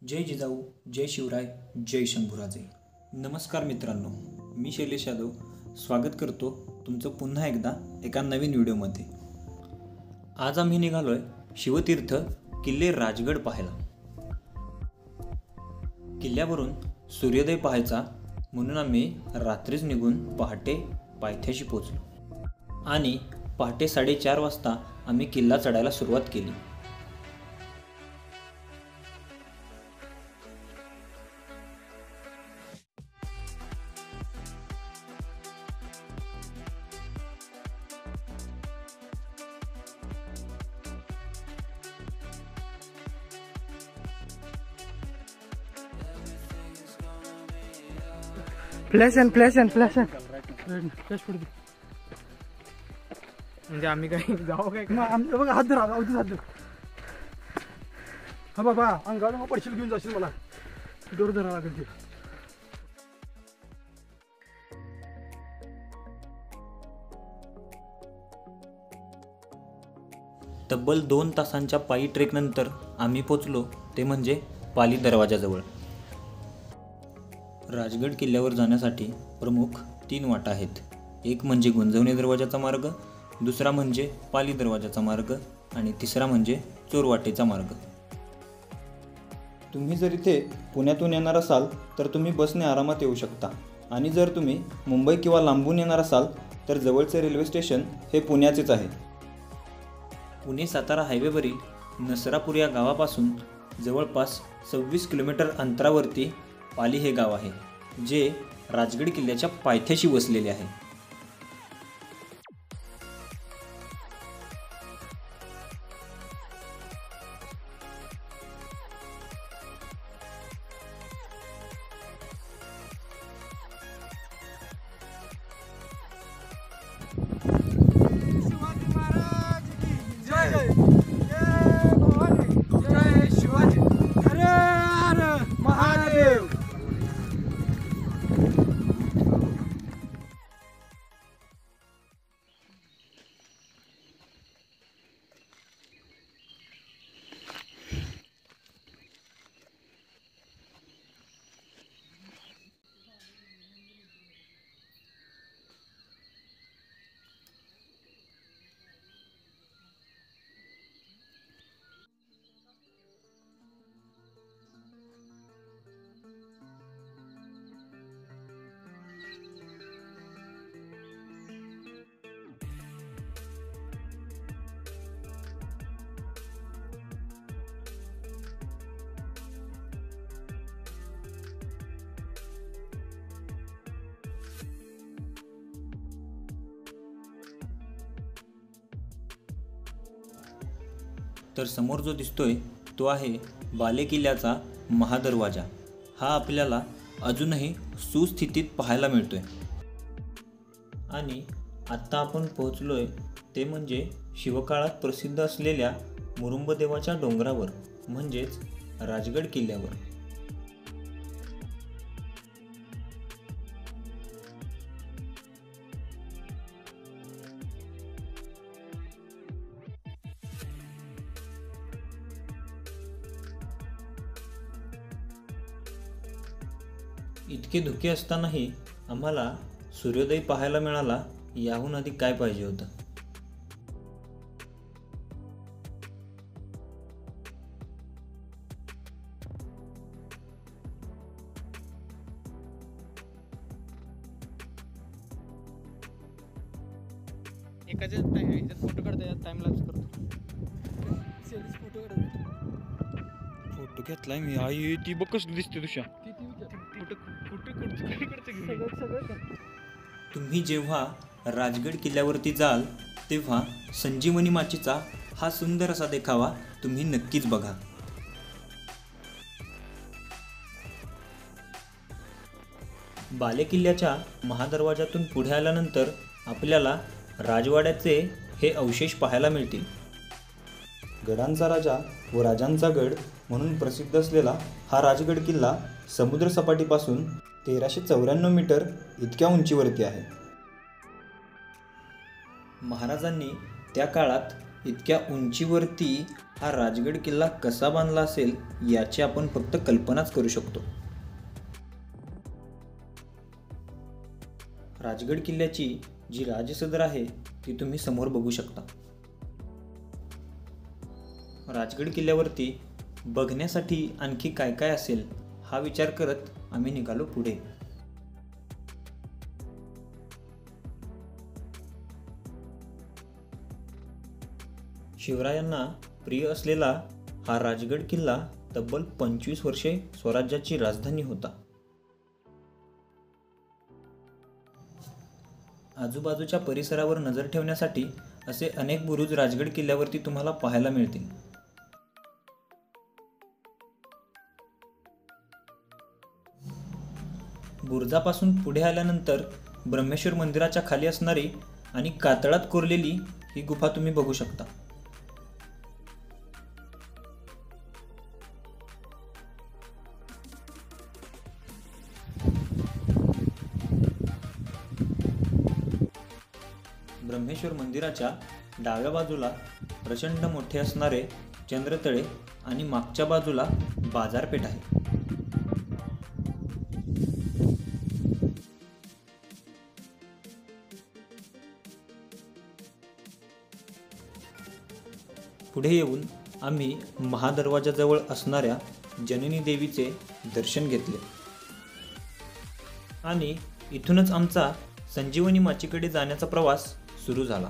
जय जिजाऊ, जय शिवराय, जय शंभूराजे। नमस्कार मित्रांनो, मी शैलेश यादव स्वागत करतो तुमचं पुन्हा एकदा एका नवीन व्हिडिओमध्ये। आज आम्ही निघालोय शिवतीर्थ किल्ले राजगड पाहायला। किल्ल्यावरून सूर्योदय पाहायचा म्हणून आम्ही रात्रीच निघून पहाटे पायथ्याशी पोहोचलो आणि पहाटे 4:30 वाजता आम्ही किल्ला चढायला सुरुवात केली। फ्लॅश फ्लॅश पडते म्हणजे आम्ही काही जाऊ काय मग आमचं बघा हात धरा अवधीच हात धर हा बाबा अंगावर पडशील घेऊन जाशील मला दोर धरा लागेल ते तब्बल 2 तासांच्या पायी ट्रेक नंतर आम्ही पोचलो ते म्हणजे पाली दरवाजाजवळ। राजगड किल्ल्यावर जाण्यासाठी प्रमुख 3 वाटा आहेत। एक म्हणजे गुंजवणे दरवाजाचा मार्ग, दुसरा म्हणजे पाली दरवाजाचा मार्ग आणि तिसरा म्हणजे चोरवाटेचा मार्ग। तुम्ही जर इथे पुण्यातून येणार असाल तर तुम्ही बसने आरामात येऊ शकता आणि जर तुम्ही मुंबई किंवा लांबून येणार असाल तर जवळचे रेल्वे स्टेशन हे पुण्याचेच आहे। पुणे-सातारा हायवेवरील नसरापूर या गावापासून जवळपास 26 किलोमीटर अंतरावरती पाली हे गाव आहे, जे राजगड किल्ल्याच्या पायथ्याशी वसलेले आहे। तर समोर जो दिसतोय तो आहे बालेकिल्ल्याचा महादरवाजा। हा आपल्याला अजूनही सुस्थितीत पाहायला मिळतोय आणि आत्ता आपण पोहोचलोय ते म्हणजे शिवकाळात प्रसिद्ध असलेल्या मुरुंबदेवाच्या डोंगरावर म्हणजेच राजगड किल्ल्यावर। इतके धुके असतानाही आम्हाला सूर्योदय पाहायला मिळाला, याहून अधिक काय पाहिजे होतं। एकाच्या फोटो काढता टाइम लॅप्स करतो फोटो घेतलाय मी आई ती बघ कसली दिसते तुझ्या तुम्ही जेव्हा राजगड किल्ल्यावरती जाल तेव्हा संजीवनी माचीचा हा सुंदर असा देखावा तुम्ही नक्कीच बघा। बालेकिल्ल्याच्या महादरवाजातून पुढे आल्यानंतर आपल्याला राजवाड्याचे हे अवशेष पाहायला मिळतील। गडांचा राजा व राजांचा गड म्हणून प्रसिद्ध असलेला हा राजगड किल्ला समुद्रसपाटीपासून 1394 मीटर इतक्या उंचीवरती आहे। महाराजांनी त्या काळात इतक्या उंचीवरती हा राजगड किल्ला कसा बांधला असेल याची आपण फक्त कल्पनाच करू शकतो. राजगड किल्ल्याची जी राजसदर आहे ती तुम्ही समोर बघू शकता. राजगड किल्ल्यावरती बघण्यासाठी आणखी काय काय असेल हा विचार करत आम्ही निघालो पुढे. शिवरायांना प्रिय असलेला हा राजगड किल्ला तब्बल 25 वर्षे स्वराज्याची राजधानी होता. आजूबाजूच्या परिसरावर नजर ठेवण्यासाठी असे अनेक बुरुज राजगड किल्ल्यावरती तुम्हाला पाहायला मिळतील. बुरुजापासून पुढे आल्यानंतर ब्रह्मेश्वर मंदिराच्या खाली असणारी आणि कातळात कोरलेली ही गुफा तुम्ही बघू शकता. ब्रह्मेश्वर मंदिराच्या डाव्या बाजूला प्रचंड मोठे असणारे चंद्रतळे आणि मागच्या बाजूला बाजारपेठ आहे. पुढे येऊन आम्ही महादरवाजाजवळ असणाऱ्या जननी देवीचे दर्शन घेतले आणि इथूनच आमचा संजीवनी माचीकडे जाण्याचा प्रवास सुरू झाला.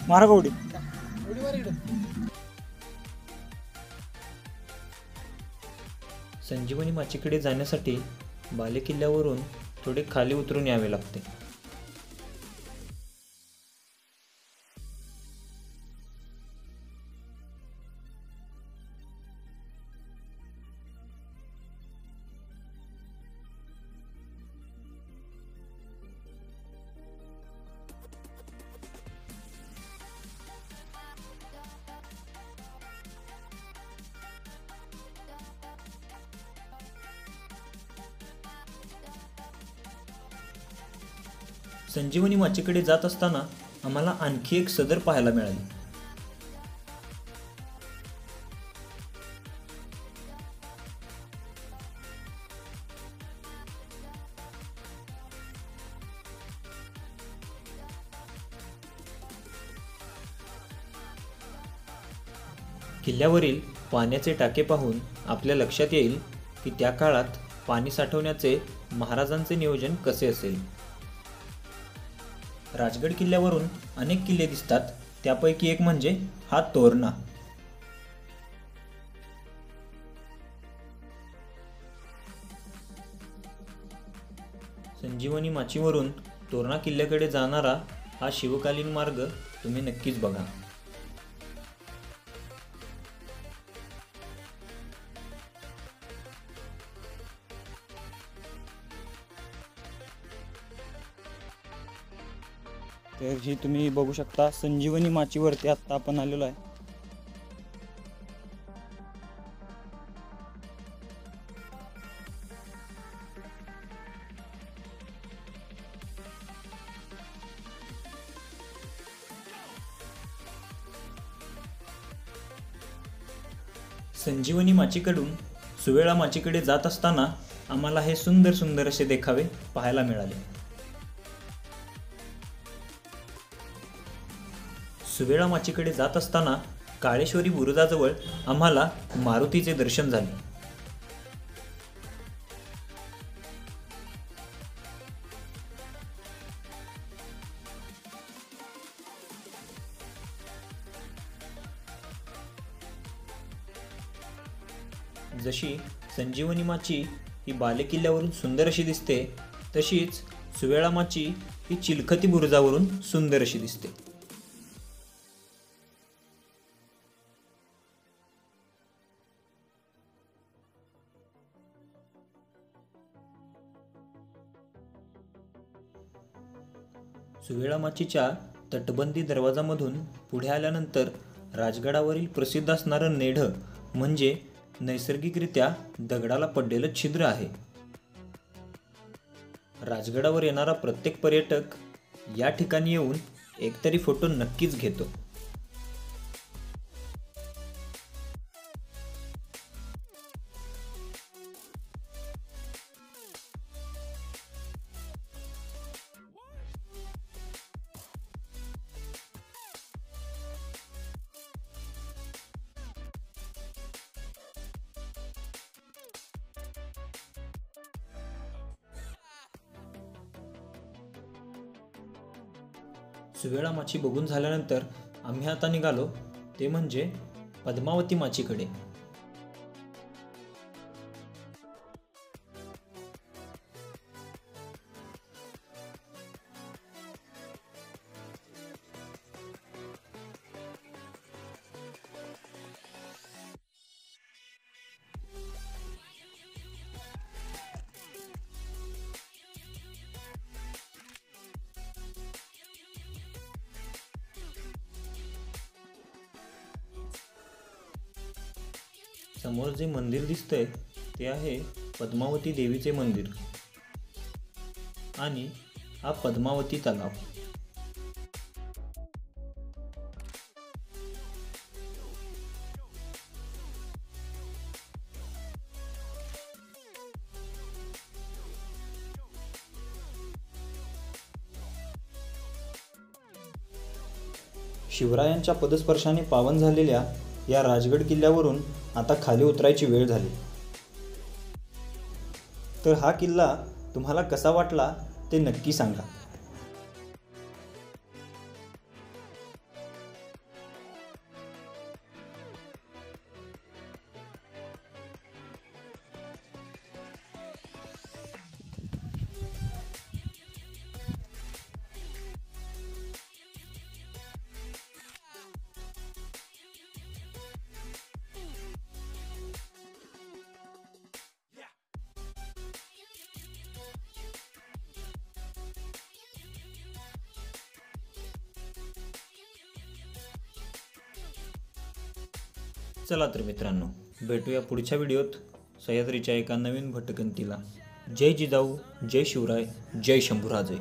मारागौडी संजीवनी माचीकडे जाण्यासाठी बालेकिल्ल्यावरून थोडे खाली उतरून यावे लागते. संजीवनी माचीकडे जात असताना आम्हाला आणखी एक सदर पाहायला मिळाली. किल्ल्यावरील पाण्याचे टाके पाहून आपल्या लक्षात येईल की त्या काळात पाणी साठवण्याचे महाराजांचे नियोजन कसे असेल. राजगड किल्ल्यावरून अनेक किल्ले दिसतात, त्यापैकी एक म्हणजे हा तोरणा. संजीवनी माचीवरून तोरणा किल्ल्याकडे जाणारा हा शिवकालीन मार्ग तुम्ही नक्कीच बघा. तर ही तुम्ही बघू शकता संजीवनी माचीवरती आत्ता आपण आलेलो आहे. संजीवनी माचीकडून सुवेळा माचीकडे जात असताना आम्हाला हे सुंदर सुंदर असे देखावे पाहायला मिळाले. सुवेळा माचीकडे जात असताना काळेश्वरी बुरुजाजवळ आम्हाला मारुतीचे दर्शन झाले. जशी संजीवनी माची ही बालेकिल्ल्यावरून सुंदर अशी दिसते, तशीच सुवेळा माची ही चिलखती बुरुजावरून सुंदर अशी दिसते. सुवेळा माचीच्या तटबंदी दरवाजामधून पुढे आल्यानंतर राजगडावरील प्रसिद्ध असणारं नेढं म्हणजे नैसर्गिकरित्या दगडाला पडलेलं छिद्र आहे. राजगडावर येणारा प्रत्येक पर्यटक या ठिकाणी येऊन एकतरी फोटो नक्कीच घेतो. सुवेळा माची बघून झाल्यानंतर आम्ही आता निघालो ते म्हणजे पद्मावती माचीकडे. समोर जे मंदिर दिसतंय ते आहे पद्मावती देवीचे मंदिर आणि हा पद्मावती तलाव. शिवरायांच्या पदस्पर्शाने पावन झालेल्या या राजगड किल्ल्यावरून आता खाली उतरायची वेळ झाली. तर हा किल्ला तुम्हाला कसा वाटला ते नक्की सांगा. चला तर मित्रांनो, भेटूया पुढच्या व्हिडिओत सह्याद्रीच्या एका नवीन भटकंतीला. जय जिजाऊ, जय शिवराय, जय शंभूराजे.